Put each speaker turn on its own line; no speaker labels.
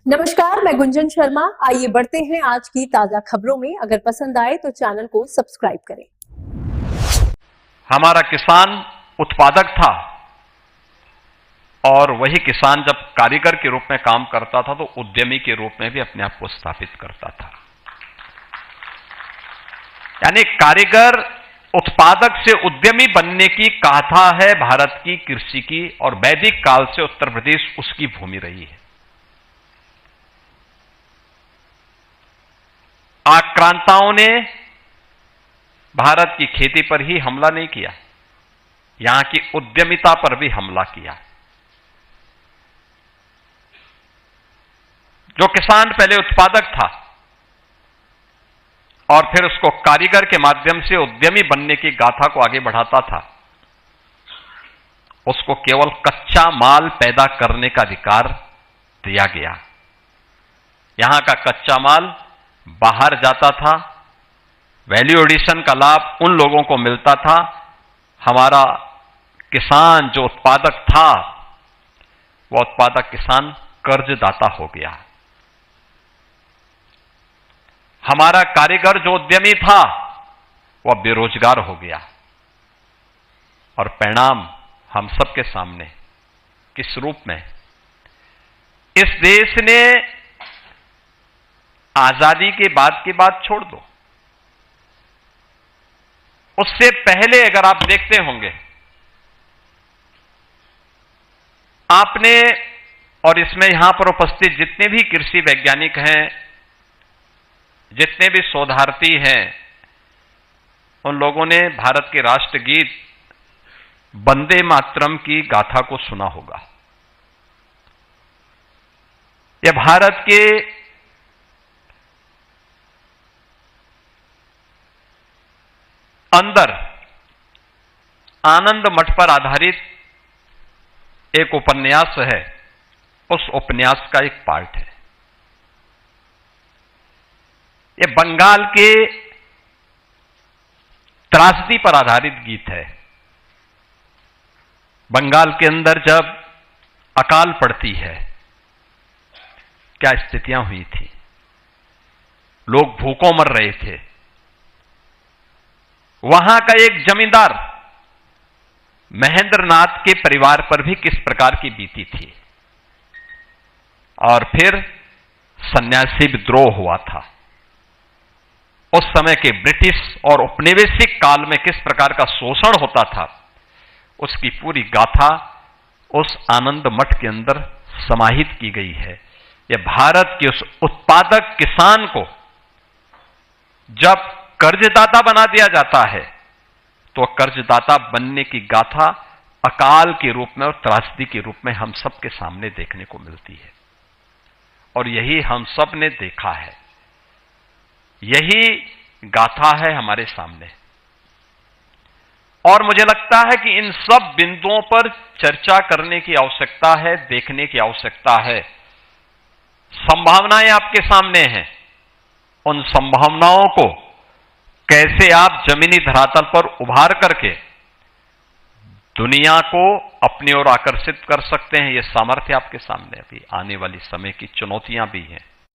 नमस्कार, मैं गुंजन शर्मा। आइए बढ़ते हैं आज की ताजा खबरों में। अगर पसंद आए तो चैनल को सब्सक्राइब करें।
हमारा किसान उत्पादक था और वही किसान जब कारीगर के रूप में काम करता था तो उद्यमी के रूप में भी अपने आप को स्थापित करता था। यानी कारीगर उत्पादक से उद्यमी बनने की गाथा है भारत की कृषि की, और वैदिक काल से उत्तर प्रदेश उसकी भूमि रही है। आक्रांताओं ने भारत की खेती पर ही हमला नहीं किया, यहां की उद्यमिता पर भी हमला किया। जो किसान पहले उत्पादक था और फिर उसको कारीगर के माध्यम से उद्यमी बनने की गाथा को आगे बढ़ाता था, उसको केवल कच्चा माल पैदा करने का अधिकार दिया गया। यहां का कच्चा माल बाहर जाता था, वैल्यू एडिशन का लाभ उन लोगों को मिलता था। हमारा किसान जो उत्पादक था, वह उत्पादक किसान कर्जदाता हो गया। हमारा कारीगर जो उद्यमी था, वह बेरोजगार हो गया। और परिणाम हम सबके सामने किस रूप में? इस देश ने आजादी के बाद की बात छोड़ दो, उससे पहले अगर आप देखते होंगे, आपने और इसमें यहां पर उपस्थित जितने भी कृषि वैज्ञानिक हैं, जितने भी शोधार्थी हैं, उन लोगों ने भारत के राष्ट्रगीत वंदे मातरम की गाथा को सुना होगा। यह भारत के अंदर आनंद मठ पर आधारित एक उपन्यास है, उस उपन्यास का एक पार्ट है। यह बंगाल के त्रासदी पर आधारित गीत है। बंगाल के अंदर जब अकाल पड़ती है, क्या स्थितियां हुई थी, लोग भूखों मर रहे थे। वहां का एक जमींदार महेंद्र नाथ के परिवार पर भी किस प्रकार की बीती थी, और फिर सन्यासी विद्रोह हुआ था। उस समय के ब्रिटिश और औपनिवेशिक काल में किस प्रकार का शोषण होता था, उसकी पूरी गाथा उस आनंद मठ के अंदर समाहित की गई है। यह भारत के उस उत्पादक किसान को जब कर्जदाता बना दिया जाता है, तो कर्जदाता बनने की गाथा अकाल के रूप में और त्रासदी के रूप में हम सबके सामने देखने को मिलती है। और यही हम सब ने देखा है, यही गाथा है हमारे सामने। और मुझे लगता है कि इन सब बिंदुओं पर चर्चा करने की आवश्यकता है, देखने की आवश्यकता है। संभावनाएं आपके सामने हैं, उन संभावनाओं को कैसे आप जमीनी धरातल पर उभार करके दुनिया को अपनी ओर आकर्षित कर सकते हैं, यह सामर्थ्य आपके सामने अभी आने वाली समय की चुनौतियां भी हैं।